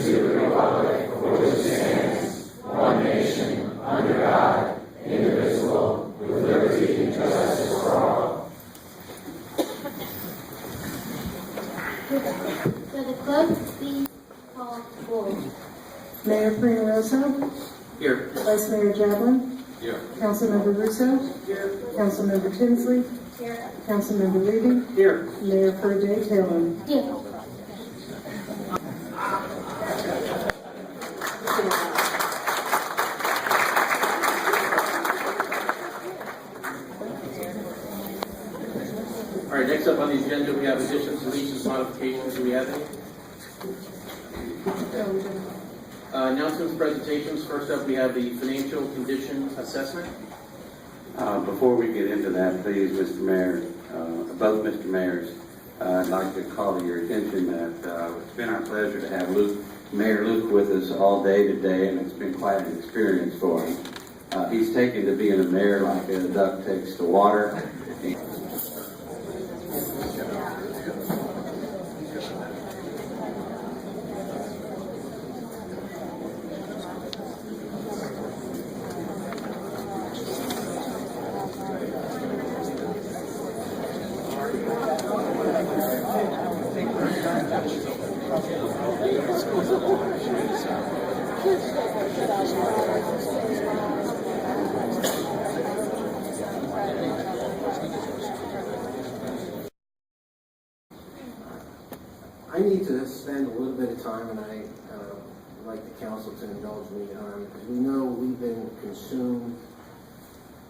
to the republic for which it stands, one nation, under God, indivisible, with liberty and justice for all. Will the clerk please call the roll? Mayor Russo. Here. Vice Mayor Jablin. Here. Councilmember Russo. Here. Councilmember Tinsley. Here. Councilmember Levy. Here. Mayor Pro Day Taylor. Here. All right, next up on the agenda, we have additions, deletions, modifications. Do we have any? Announcements, presentations. First up, we have the financial condition assessment. Before we get into that, please, Mr. Mayor, both Mr. Mayors, I'd like to call to your attention that it's been our pleasure to have Mayor Luke with us all day today, and it's been quite an experience for him. He's taken to being a mayor like a duck takes to water. I need to spend a little bit of time, and I'd like the council to indulge me on, because we know we've been consumed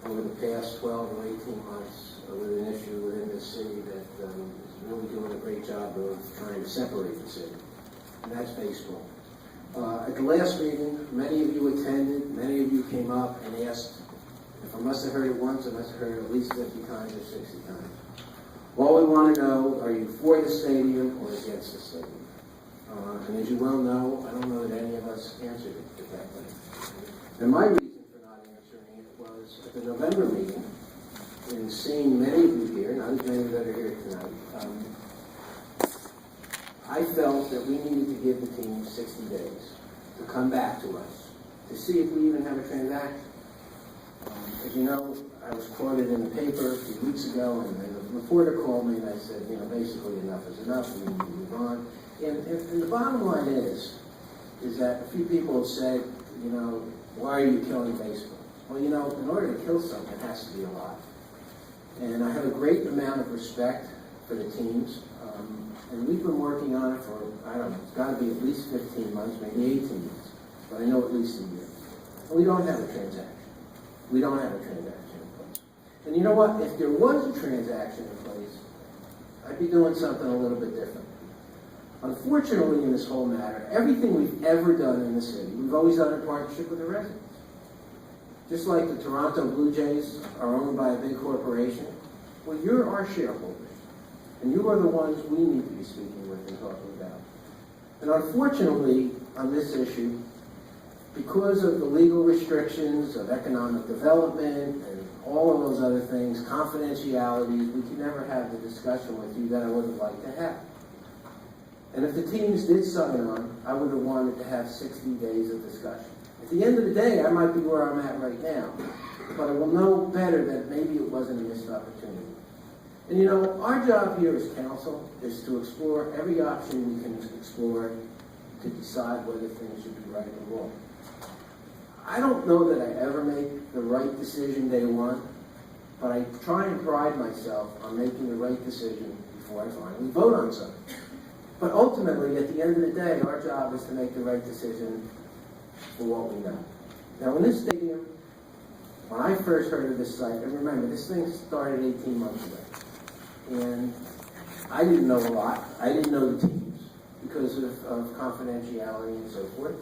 over the past 12 or 18 months with an issue within this city that is really doing a great job of trying to separate the city, and that's baseball. At the last meeting, many of you attended, many of you came up and asked, if I must have heard it once, I must have heard it at least 50 times or 60 times. All we want to know, are you for the stadium or against the stadium? And as you well know, I don't know that any of us answered it exactly. And my reason for not answering it was at the November meeting, and seeing many of you here, not as many that are here tonight, I felt that we needed to give the team 60 days to come back to us, to see if we even have a transaction. As you know, I was quoted in the paper a few weeks ago, and the reporter called me and I said, basically enough is enough, we need to move on. And the bottom line is that a few people have said, why are you killing baseball? Well, in order to kill something, it has to be alive. And I have a great amount of respect for the teams, and we've been working on it for, I don't know, it's got to be at least 15 months, maybe 18 months, but I know at least a year. And we don't have a transaction. We don't have a transaction in place. And you know what? If there was a transaction in place, I'd be doing something a little bit different. Unfortunately, in this whole matter, everything we've ever done in the city, we've always done in partnership with the residents. Just like the Toronto Blue Jays are owned by a big corporation, well, you're our shareholders. And you are the ones we need to be speaking with and talking about. And unfortunately, on this issue, because of the legal restrictions of economic development and all of those other things, confidentiality, we can never have the discussion with you that I would have liked to have. And if the teams did sign on, I would have wanted to have 60 days of discussion. At the end of the day, I might be where I'm at right now, but I will know better that maybe it wasn't a missed opportunity. And our job here as council is to explore every option we can explore to decide whether things should be right or wrong. I don't know that I ever make the right decision day one, but I try and pride myself on making the right decision before I finally vote on something. But ultimately, at the end of the day, our job is to make the right decision for what we know. Now, in this stadium, when I first heard of this site, and remember, this thing started 18 months ago, and I didn't know a lot. I didn't know the teams because of confidentiality and so forth.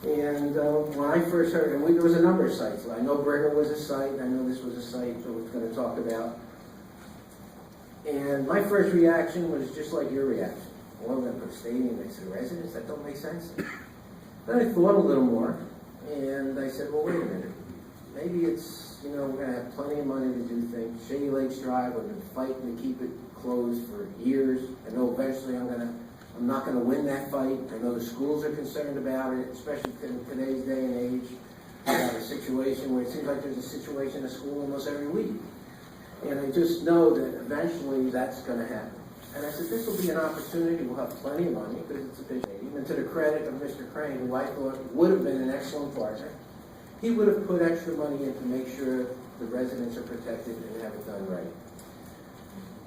And when I first heard, and there was a number of sites. I know Brigham was a site, and I know this was a site that we're going to talk about. And my first reaction was just like your reaction. Well, we're going to put a stadium next to the residents? That don't make sense. Then I thought a little more, and I said, well, wait a minute. Maybe it's, we're going to have plenty of money to do things. Shady Lakes Drive, we've been fighting to keep it closed for years. I know eventually I'm going to I'm not gonna win that fight. I know the schools are concerned about it, especially in today's day and age. We have a situation where it seems like there's a situation in school almost every week. And I just know that eventually that's gonna happen. And I said, this will be an opportunity, we'll have plenty of money, because it's a big stadium. And to the credit of Mr. Crane, who I thought would have been an excellent partner, he would have put extra money in to make sure the residents are protected and have it done right.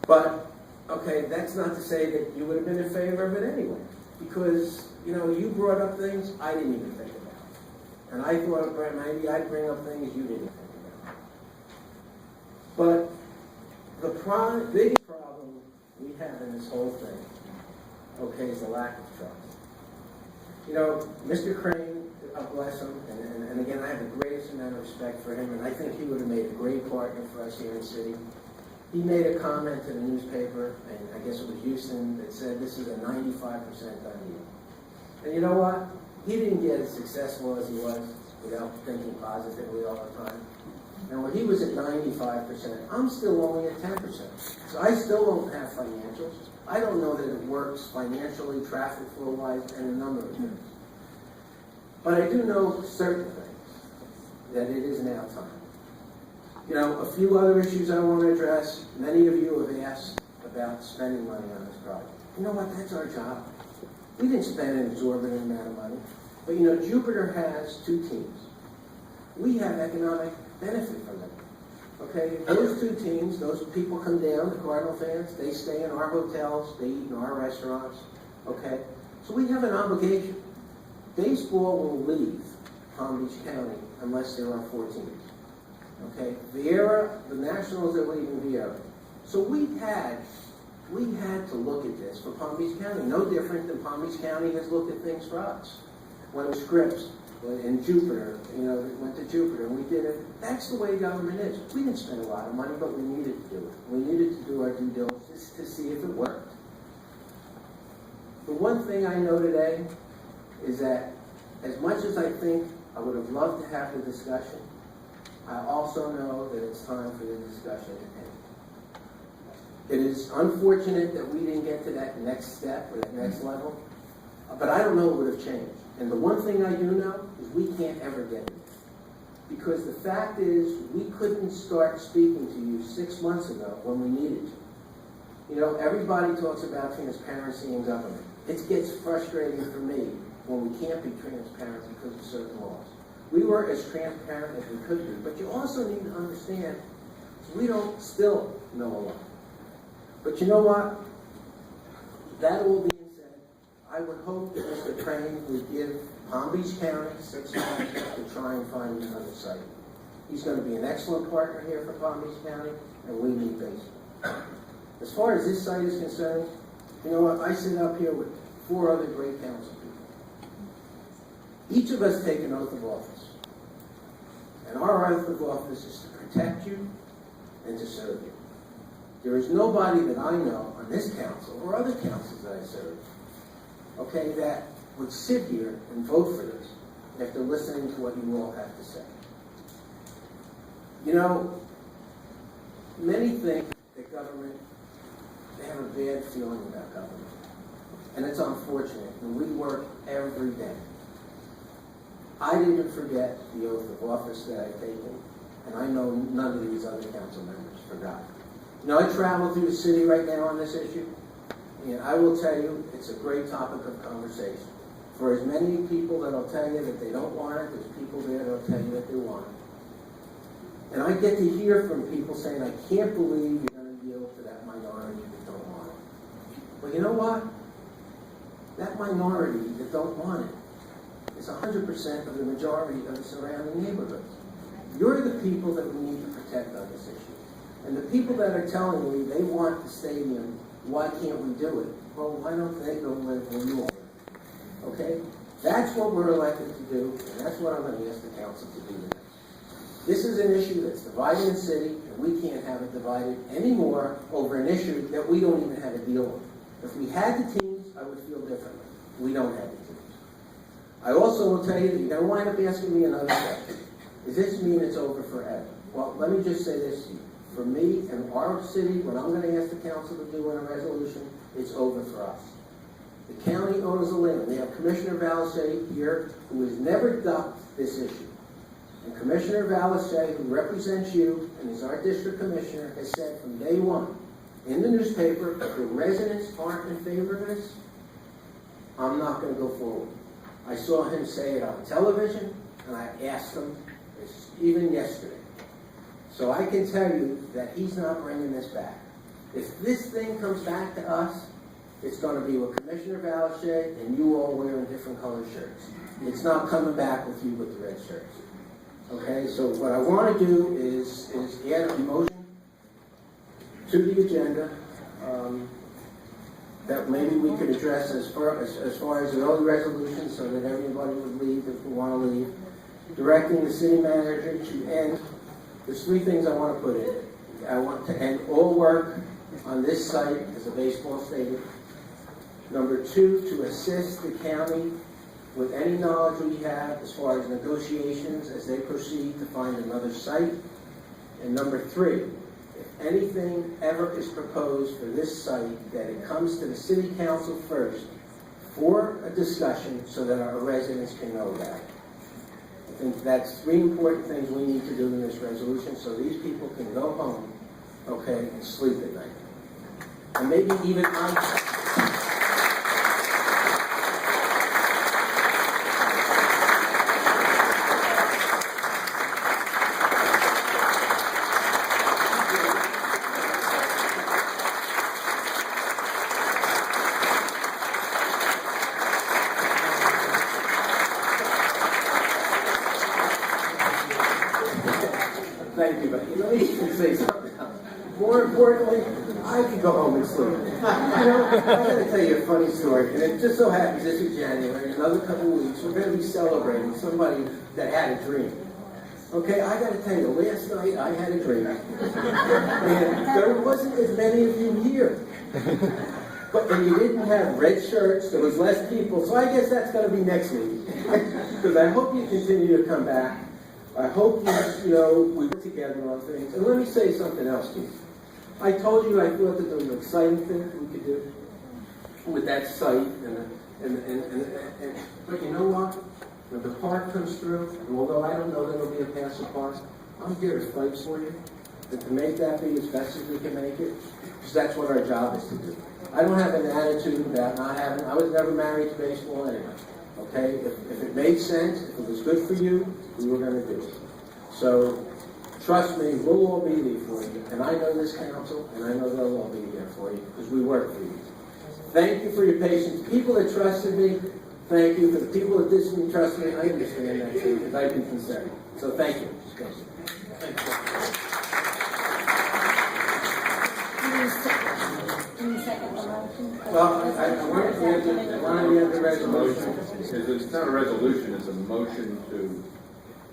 But, okay, that's not to say that you would have been in favor of it anyway. Because, you know, you brought up things I didn't even think about. And I thought, maybe I'd bring up things you didn't think about. But the biggest problem we have in this whole thing, okay, is the lack of trust. You know, Mr. Crane, God bless him, and again, I have the greatest amount of respect for him, and I think he would have made a great partner for us here in the city. He made a comment to the newspaper, and I guess it was Houston, that said this is a 95% done deal. And you know what? He didn't get as successful as he was without thinking positively all the time. And when he was at 95%, I'm still only at 10%. So I still don't have financials. I don't know that it works financially, traffic flow-wise, and a number of things. But I do know certain things, that it is now time. You know, a few other issues I want to address. Many of you have asked about spending money on this project. You know what? That's our job. We didn't spend an exorbitant amount of money. But you know, Jupiter has 2 teams. We have economic benefit from them. Okay, those 2 teams, those people come down, the Cardinal fans, they stay in our hotels, they eat in our restaurants. Okay, so we have an obligation. Baseball will leave Palm Beach County unless there are 4 teams. Okay, the Nationals are leaving Vieira. So we had to look at this for Palm Beach County. No different than Palm Beach County has looked at things for us. When it was Scripps in Jupiter, you know, it went to Jupiter and we did it. That's the way government is. We didn't spend a lot of money, but we needed to do it. We needed to do our due diligence to see if it worked. The one thing I know today is that as much as I think I would have loved to have the discussion, I also know that it's time for the discussion to end. It is unfortunate that we didn't get to that next step or that next level, but I don't know what would have changed. And the one thing I do know is we can't ever get there. Because the fact is, we couldn't start speaking to you 6 months ago when we needed to. You know, everybody talks about transparency in government. It gets frustrating for me when we can't be transparent because of certain laws. We were as transparent as we could be, but you also need to understand we don't still know a lot. But you know what? That all being said, I would hope that Mr. Crane would give Palm Beach County 6 months to try and find another site. He's going to be an excellent partner here for Palm Beach County, and we need baseball. As far as this site is concerned, you know what? I sit up here with 4 other great council people. Each of us take an oath of office. And our oath of office is to protect you and to serve you. There is nobody that I know on this council or other councils that I serve, okay, that would sit here and vote for this after listening to what you all have to say. You know, many think that government, they have a bad feeling about government. And it's unfortunate, and we work every day. I didn't forget the oath of office that I've taken, and I know none of these other council members forgot. You know, I travel through the city right now on this issue, and I will tell you, it's a great topic of conversation. For as many people that'll tell you that they don't want it, there's people there that'll tell you that they want it. And I get to hear from people saying, I can't believe you're going to yield to that minority that don't want it. But you know what? That minority that don't want it is 100% of the majority of the surrounding neighborhoods. You're the people that we need to protect on this issue. And the people that are telling me they want the stadium, why can't we do it? Well, why don't they go live where you are? Okay? That's what we're elected to do, and that's what I'm going to ask the council to do today. This is an issue that's dividing the city, and we can't have it divided anymore over an issue that we don't even have a deal with. If we had the teams, I would feel differently. We don't have the teams. I also will tell you that you're going to wind up asking me another question. Does this mean it's over forever? Well, let me just say this to you. For me and our city, what I'm going to ask the council to do in a resolution, it's over for us. The county owns the land. We have Commissioner Valashay here, who has never ducked this issue. And Commissioner Valashay, who represents you and is our district commissioner, has said from day one in the newspaper, if the residents aren't in favor of this, I'm not going to go forward. I saw him say it on television, and I asked him even yesterday. So I can tell you that he's not bringing this back. If this thing comes back to us, it's going to be with Commissioner Valashay and you all wearing different colored shirts. It's not coming back with you with the red shirts. Okay, so what I want to do is add a motion to the agenda that maybe we could address as far as the early resolution, so that everybody would leave if we want to leave. Directing the city manager to end. There's three things I want to put in. I want to end all work on this site as a baseball stadium. Number two, to assist the county with any knowledge we have as far as negotiations as they proceed to find another site. And number three, if anything ever is proposed for this site, that it comes to the city council first for a discussion so that our residents can know about it. I think that's three important things we need to do in this resolution so these people can go home, okay, and sleep at night. And maybe even Thank you, but let me say something else. More importantly, I can go home and sleep. I'm going to tell you a funny story, and it just so happens this is January. In another couple of weeks, we're going to be celebrating somebody that had a dream. Okay, I got to tell you, last night I had a dream, and there wasn't as many of you here. And you didn't have red shirts, there was less people, so I guess that's going to be next week. Because I hope you continue to come back. I hope we work together on things. And let me say something else to you. I told you I thought that there was an exciting thing we could do with that site. But you know what? When the park comes through, and although I don't know that it'll be a passive park, I'm here to fight for you and to make that be as best as we can make it, because that's what our job is to do. I don't have an attitude about not having. I was never married to baseball anyway. Okay, if it made sense, if it was good for you, we were going to do it. So, trust me, we'll all be there for you. And I know this council, and I know they'll all be there for you, because we work for you. Thank you for your patience. People that trusted me, thank you. For the people that didn't trust me, I understand that too, because I've been concerned. So thank you. Thank you. Well, I wanted to have the resolution. It's not a resolution, it's a motion to...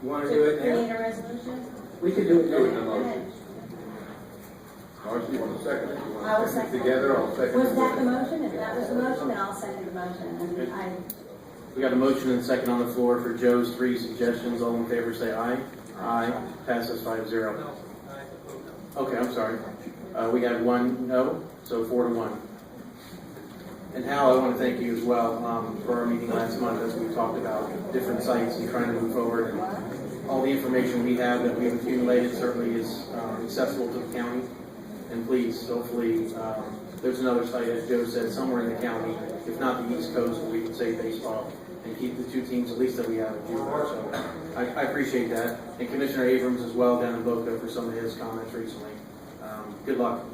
You want to do it Create now? a resolution? We can do it do it in a now. motion. Marcy, you want to second it? You I will want to second second. it together? I'll second it. Was that the motion? If that was the motion, then I'll second the motion. And We got a motion and a second on the floor for Joe's three suggestions. All in favor say aye. Aye. Passes 5-0. Okay, I'm sorry. We got one no, so 4-1. And Hal, I want to thank you as well for our meeting last month as we talked about different sites and trying to move forward. And all the information we have that we've accumulated certainly is accessible to the county. And please, hopefully, there's another site, as Joe said, somewhere in the county, if not the East Coast, where we can save baseball and keep the two teams, at least that we have at Jupiter. So I appreciate that. And Commissioner Abrams as well down in Boca for some of his comments recently. Good luck.